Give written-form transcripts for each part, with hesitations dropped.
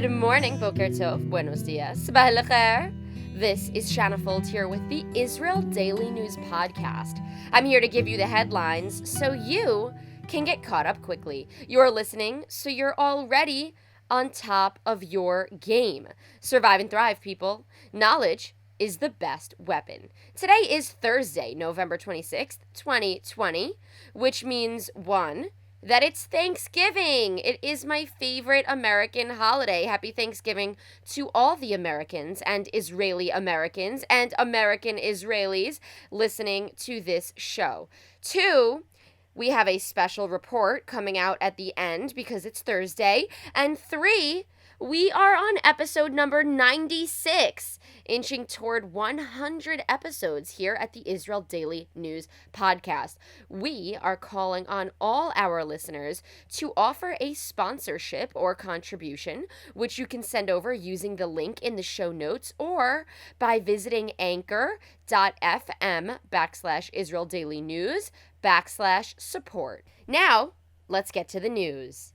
Good morning, Boker Tov, buenos dias, sabah al khair. This is Shanna Fold here with the Israel Daily News Podcast. I'm here to give you the headlines so you can get caught up quickly. You're listening, so you're already on top of your game. Survive and thrive, people. Knowledge is the best weapon. Today is Thursday, November 26th, 2020, which means that it's Thanksgiving. It is my favorite American holiday. Happy Thanksgiving to all the Americans and Israeli Americans and American Israelis listening to this show. 2, we have a special report coming out at the end because it's Thursday. And 3, we are on episode number 96, inching toward 100 episodes here at the Israel Daily News Podcast. We are calling on all our listeners to offer a sponsorship or contribution, which you can send over using the link in the show notes or by visiting anchor.fm/Israel Daily News /support. Now, let's get to the news.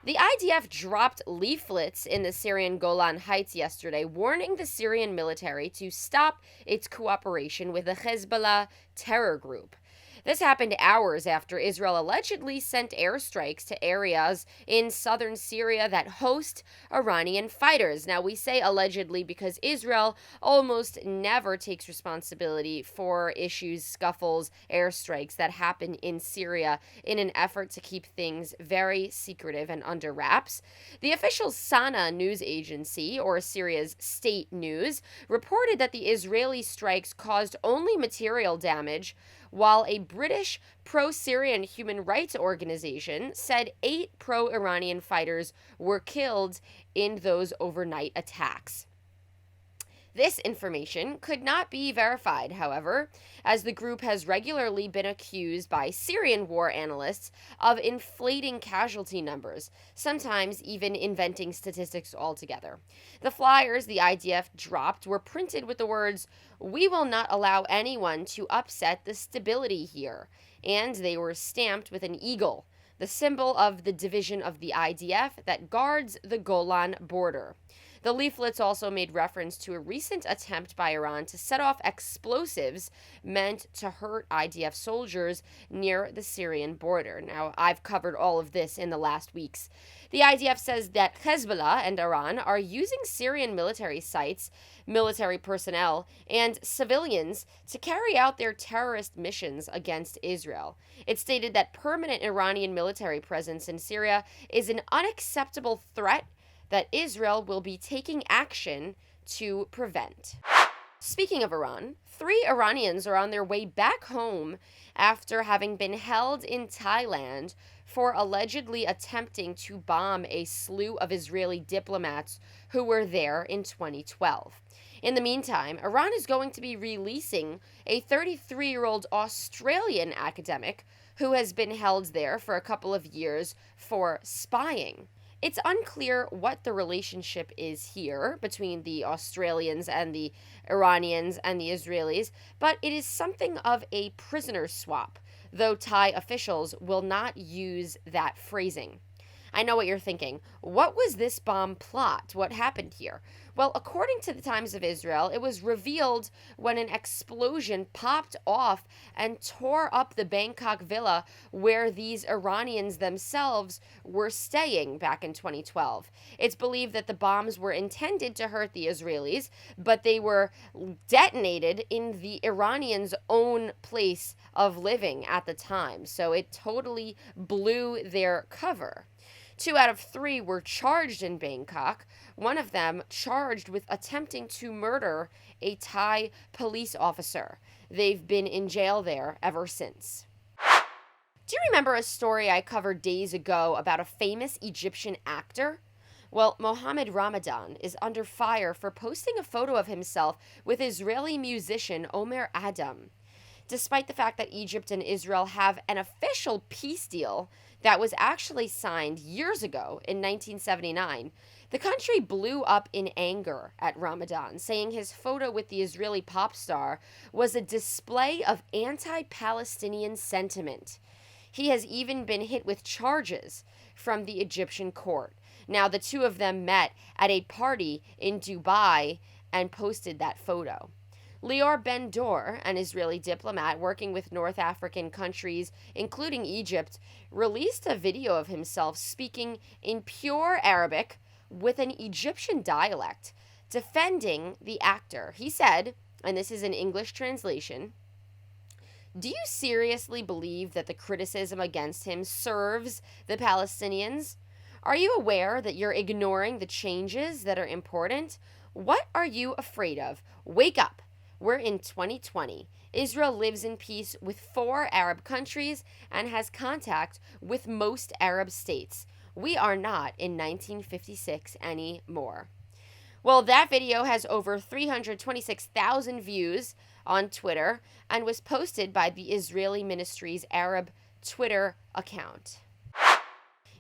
The IDF dropped leaflets in the Syrian Golan Heights yesterday, warning the Syrian military to stop its cooperation with the Hezbollah terror group. This happened hours after Israel allegedly sent airstrikes to areas in southern Syria that host Iranian fighters. Now, we say allegedly because Israel almost never takes responsibility for issues, scuffles, airstrikes that happen in Syria in an effort to keep things very secretive and under wraps. The official Sana news agency, or Syria's state news, reported that the Israeli strikes caused only material damage, while a British pro-Syrian human rights organization said 8 pro-Iranian fighters were killed in those overnight attacks. This information could not be verified, however, as the group has regularly been accused by Syrian war analysts of inflating casualty numbers, sometimes even inventing statistics altogether. The flyers the IDF dropped were printed with the words, "We will not allow anyone to upset the stability here," and they were stamped with an eagle, the symbol of the division of the IDF that guards the Golan border. The leaflets also made reference to a recent attempt by Iran to set off explosives meant to hurt IDF soldiers near the Syrian border. Now, I've covered all of this in the last weeks. The IDF says that Hezbollah and Iran are using Syrian military sites, military personnel, and civilians to carry out their terrorist missions against Israel. It stated that permanent Iranian military presence in Syria is an unacceptable threat that Israel will be taking action to prevent. Speaking of Iran, 3 Iranians are on their way back home after having been held in Thailand for allegedly attempting to bomb a slew of Israeli diplomats who were there in 2012. In the meantime, Iran is going to be releasing a 33-year-old Australian academic who has been held there for a couple of years for spying. It's unclear what the relationship is here between the Australians and the Iranians and the Israelis, but it is something of a prisoner swap, though Thai officials will not use that phrasing. I know what you're thinking. What was this bomb plot? What happened here? Well, according to the Times of Israel, it was revealed when an explosion popped off and tore up the Bangkok villa where these Iranians themselves were staying back in 2012. It's believed that the bombs were intended to hurt the Israelis, but they were detonated in the Iranians' own place of living at the time, so it totally blew their cover. 2 out of 3 were charged in Bangkok, one of them charged with attempting to murder a Thai police officer. They've been in jail there ever since. Do you remember a story I covered days ago about a famous Egyptian actor? Well, Mohammed Ramadan is under fire for posting a photo of himself with Israeli musician Omer Adam. Despite the fact that Egypt and Israel have an official peace deal that was actually signed years ago in 1979, the country blew up in anger at Ramadan, saying his photo with the Israeli pop star was a display of anti-Palestinian sentiment. He has even been hit with charges from the Egyptian court. Now, the two of them met at a party in Dubai and posted that photo. Lior Ben-Dor, an Israeli diplomat working with North African countries, including Egypt, released a video of himself speaking in pure Arabic with an Egyptian dialect, defending the actor. He said, and this is an English translation, "Do you seriously believe that the criticism against him serves the Palestinians? Are you aware that you're ignoring the changes that are important? What are you afraid of? Wake up. We're in 2020. Israel lives in peace with 4 Arab countries and has contact with most Arab states. We are not in 1956 anymore." Well, that video has over 326,000 views on Twitter and was posted by the Israeli ministry's Arab Twitter account.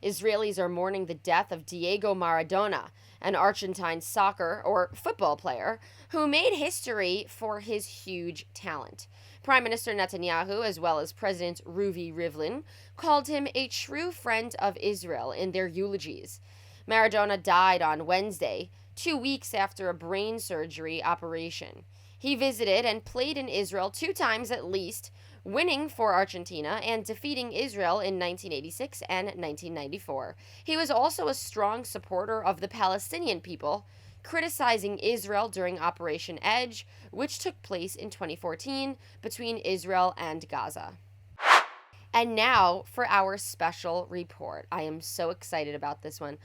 Israelis are mourning the death of Diego Maradona, an Argentine soccer or football player who made history for his huge talent. Prime Minister Netanyahu, as well as President Reuven Rivlin, called him a true friend of Israel in their eulogies. Maradona died on Wednesday, 2 weeks after a brain surgery operation. He visited and played in Israel 2 times at least, winning for Argentina and defeating Israel in 1986 and 1994. He was also a strong supporter of the Palestinian people, criticizing Israel during Operation Edge, which took place in 2014 between Israel and Gaza. And now for our special report. I am so excited about this one.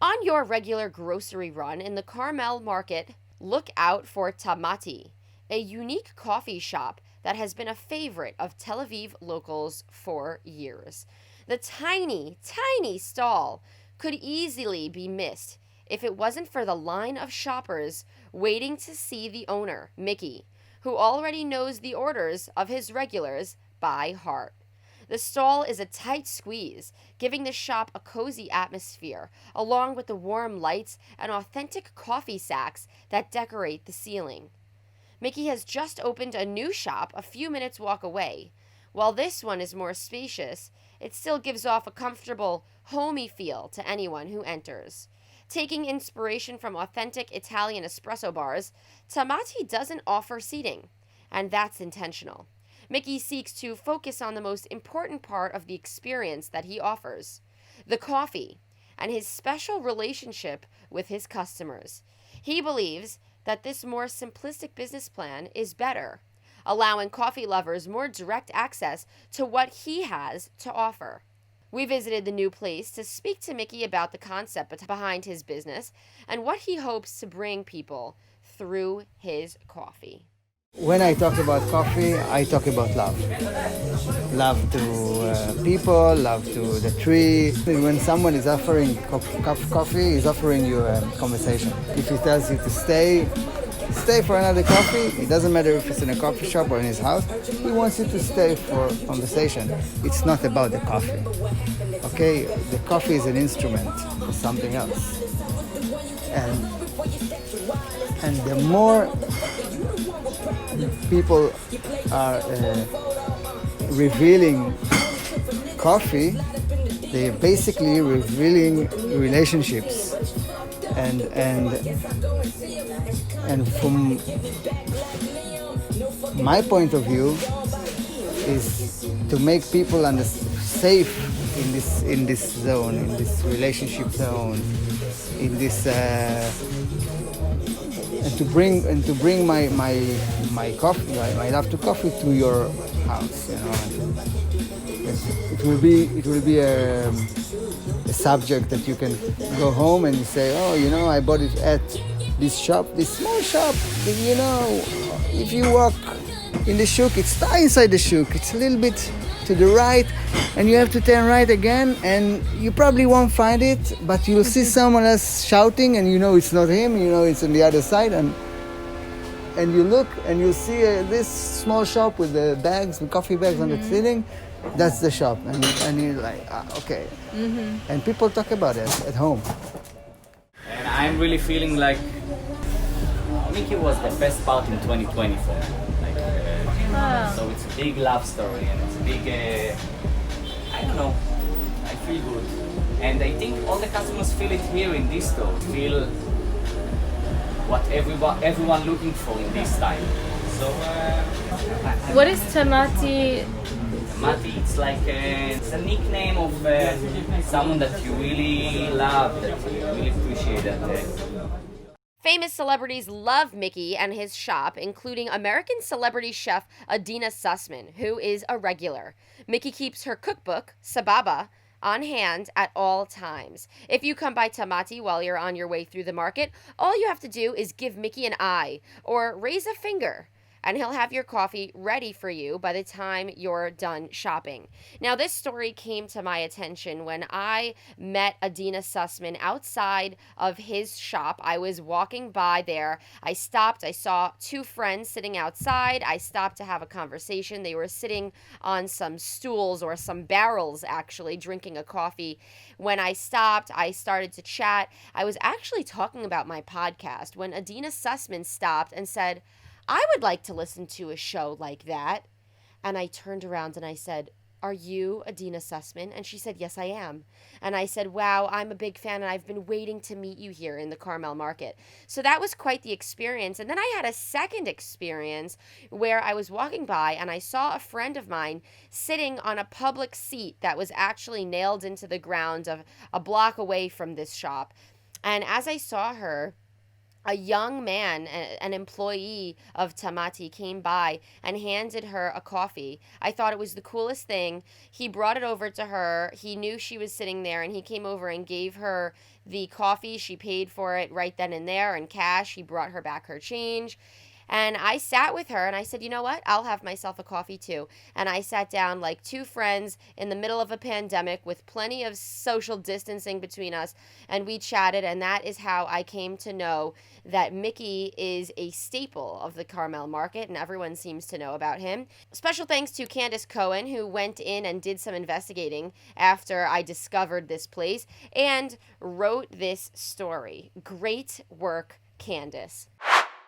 On your regular grocery run in the Carmel Market, look out for Tamati, a unique coffee shop that has been a favorite of Tel Aviv locals for years. The tiny, tiny stall could easily be missed if it wasn't for the line of shoppers waiting to see the owner, Mickey, who already knows the orders of his regulars by heart. The stall is a tight squeeze, giving the shop a cozy atmosphere, along with the warm lights and authentic coffee sacks that decorate the ceiling. Mickey has just opened a new shop a few minutes walk away. While this one is more spacious, it still gives off a comfortable, homey feel to anyone who enters. Taking inspiration from authentic Italian espresso bars, Tamati doesn't offer seating, and that's intentional. Mickey seeks to focus on the most important part of the experience that he offers, the coffee, and his special relationship with his customers. He believes that this more simplistic business plan is better, allowing coffee lovers more direct access to what he has to offer. We visited the new place to speak to Mickey about the concept behind his business and what he hopes to bring people through his coffee. When I talk about coffee, I talk about love. Love to people, love to the tree. When someone is offering coffee, he's offering you a conversation. If he tells you to stay for another coffee. It doesn't matter if it's in a coffee shop or in his house. He wants you to stay for conversation. It's not about the coffee. Okay? The coffee is an instrument for something else. And the more people are revealing coffee, they're basically revealing relationships. And from my point of view is to make people safe in this zone, in this relationship zone, in this and to bring my coffee, my love to coffee to your house, you know. It will be a subject that you can go home and you say, oh, you know, I bought it at this shop, this small shop. You know, if you walk in the shuk, it's not inside the shuk. It's a little bit to the right, and you have to turn right again, and you probably won't find it, but you'll see someone else shouting, and you know it's not him. You know it's on the other side, and you look and you see this small shop with the bags, the coffee bags on the ceiling. That's the shop, and you're like, okay. Mm-hmm. And people talk about it at home. And I'm really feeling like Mickey was the best part in 2020 for me. So it's a big love story, and it's a big, I don't know, I feel good. And I think all the customers feel it here in this store, feel what everyone looking for in this time. So, What is tamati? Mati, it's like it's a nickname of someone that you really love, that you really appreciate. Famous celebrities love Mickey and his shop, including American celebrity chef Adina Sussman, who is a regular. Mickey keeps her cookbook, Sababa, on hand at all times. If you come by Tamati while you're on your way through the market, all you have to do is give Mickey an eye or raise a finger, and he'll have your coffee ready for you by the time you're done shopping. Now, this story came to my attention when I met Adina Sussman outside of his shop. I was walking by there. I stopped. I saw two friends sitting outside. I stopped to have a conversation. They were sitting on some stools or some barrels, actually, drinking a coffee. When I stopped, I started to chat. I was actually talking about my podcast when Adina Sussman stopped and said, I would like to listen to a show like that. And I turned around and I said, are you Adina Sussman? And she said, yes, I am. And I said, wow, I'm a big fan and I've been waiting to meet you here in the Carmel Market. So that was quite the experience. And then I had a second experience where I was walking by and I saw a friend of mine sitting on a public seat that was actually nailed into the ground of a block away from this shop. And as I saw her, a young man, an employee of Tamati, came by and handed her a coffee. I thought it was the coolest thing. He brought it over to her. He knew she was sitting there, and he came over and gave her the coffee. She paid for it right then and there in cash. He brought her back her change. And I sat with her and I said, you know what? I'll have myself a coffee too. And I sat down like two friends in the middle of a pandemic with plenty of social distancing between us. And we chatted. And that is how I came to know that Mickey is a staple of the Carmel Market. And everyone seems to know about him. Special thanks to Candace Cohen, who went in and did some investigating after I discovered this place and wrote this story. Great work, Candace.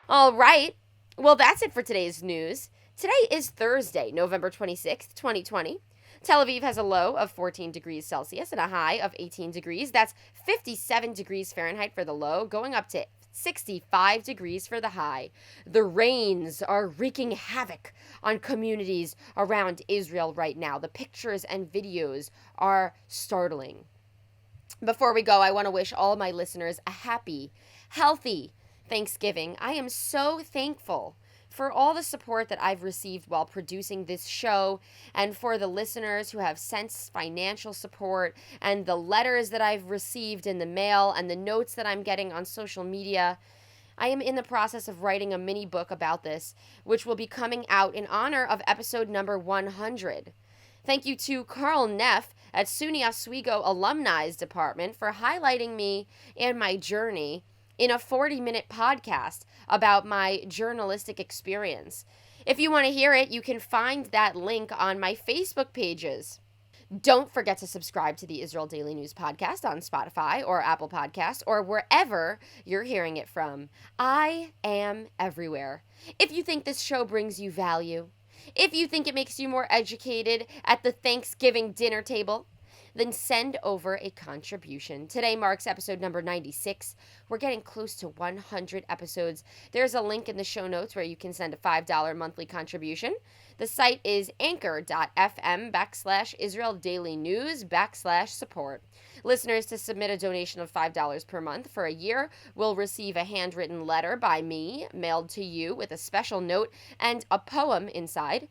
All right. Well, that's it for today's news. Today is Thursday, November 26th, 2020. Tel Aviv has a low of 14 degrees Celsius and a high of 18 degrees. That's 57 degrees Fahrenheit for the low, going up to 65 degrees for the high. The rains are wreaking havoc on communities around Israel right now. The pictures and videos are startling. Before we go, I want to wish all my listeners a happy, healthy Thanksgiving. I am so thankful for all the support that I've received while producing this show, and for the listeners who have sent financial support, and the letters that I've received in the mail, and the notes that I'm getting on social media. I am in the process of writing a mini book about this, which will be coming out in honor of episode number 100. Thank you to Carl Neff at SUNY Oswego Alumni's Department for highlighting me and my journey in a 40-minute podcast about my journalistic experience. If you want to hear it, you can find that link on my Facebook pages. Don't forget to subscribe to the Israel Daily News podcast on Spotify or Apple Podcasts or wherever you're hearing it from. I am everywhere. If you think this show brings you value, if you think it makes you more educated at the Thanksgiving dinner table, then send over a contribution. Today marks episode number 96. We're getting close to 100 episodes. There's a link in the show notes where you can send a $5 monthly contribution. The site is anchor.fm/Israel Daily News/support. Listeners to submit a donation of $5 per month for a year will receive a handwritten letter by me mailed to you with a special note and a poem inside.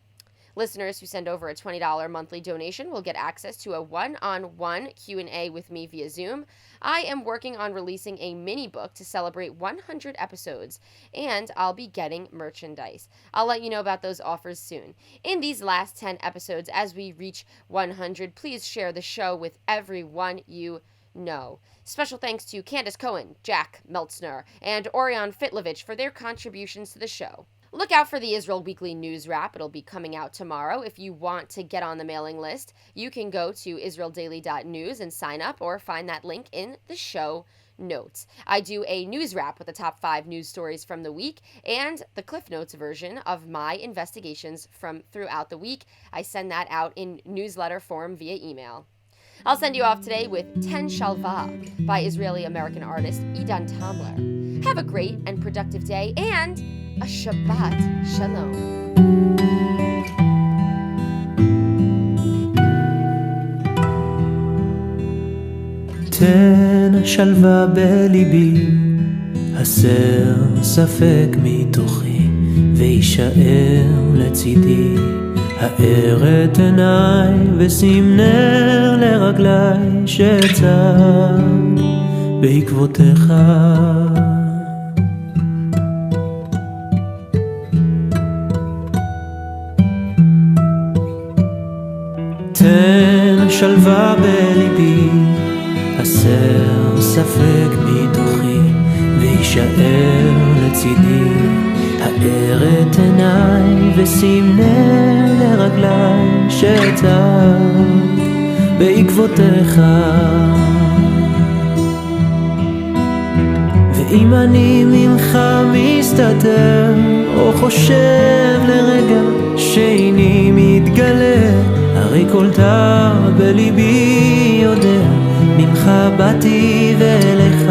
Listeners who send over a $20 monthly donation will get access to a one-on-one Q&A with me via Zoom. I am working on releasing a mini book to celebrate 100 episodes, and I'll be getting merchandise. I'll let you know about those offers soon. In these last 10 episodes, as we reach 100, please share the show with everyone you know. Special thanks to Candace Cohen, Jack Meltzner, and Orion Fitlovich for their contributions to the show. Look out for the Israel Weekly News Wrap. It'll be coming out tomorrow. If you want to get on the mailing list, you can go to israeldaily.news and sign up, or find that link in the show notes. I do a news wrap with the top 5 news stories from the week and the Cliff Notes version of my investigations from throughout the week. I send that out in newsletter form via email. I'll send you off today with 10 Shalva by Israeli-American artist Idan Tamler. Have a great and productive day and a Shabbat Shalom. תן שלווה בליבי, הסר ספק מתוכי, וישאר לצידי. האר את עיניי ושים נר לרגליי, שצעד בעקבותיך. תן שלווה בליבי, הסר ספק מתוכי, וישאר לצידי. האר את עיניי ושים נר לרגליי, שצעד בעקבותיך. ואם אני ממך מסתתר, או חושב לרגע שאיני מתגלה, הרי כל תא בליבי יודע, ממך באתי ואליך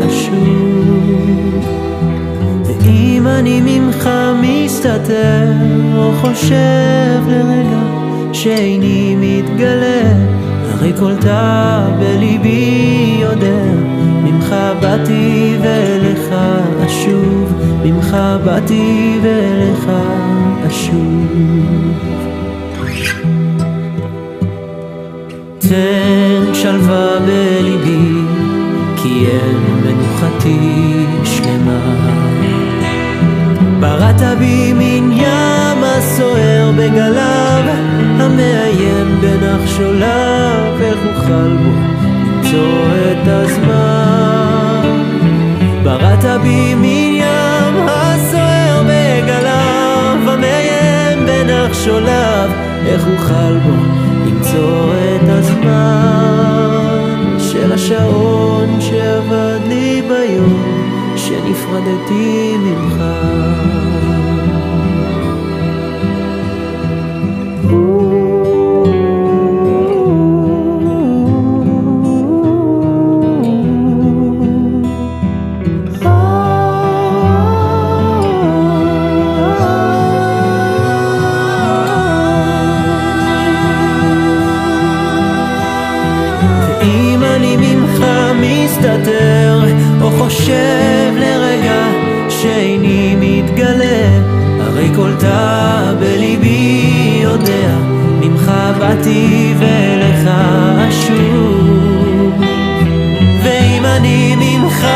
אשוב. ואם אני ממך מסתתר, או חושב לרגע שאיני מתגלה, הרי כל תא בליבי יודע, ממך באתי ואליך אשוב. ממך באתי ואליך אשוב. תן שלווה בליבי, כי אין מנוחתי שלמה. בראת בי מן ים הסוער בגליו, המאיים בנחשוליו, איך אוכל בו למצוא את הזמן. בראת בי מן ים הסוער בגליו, המאיים בנחשוליו, איך אוכל בו למצוא את הזמן של השעון שעבד לי ביום שנפרדתי ממך. או חושב לרגע שאיני מתגלה, הרי כל תא בליבי יודע, ממך באתי ואליך אשוב. ואם אני ממך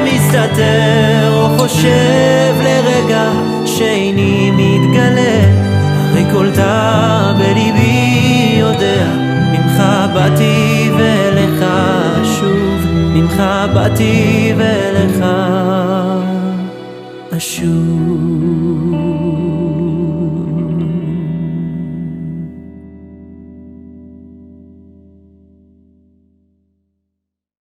מסתתר, או חושב לרגע שאיני מתגלה, הרי כל תא בליבי יודע, ממך באתי ואליך אשוב. ממך באתי ואליך אשוב.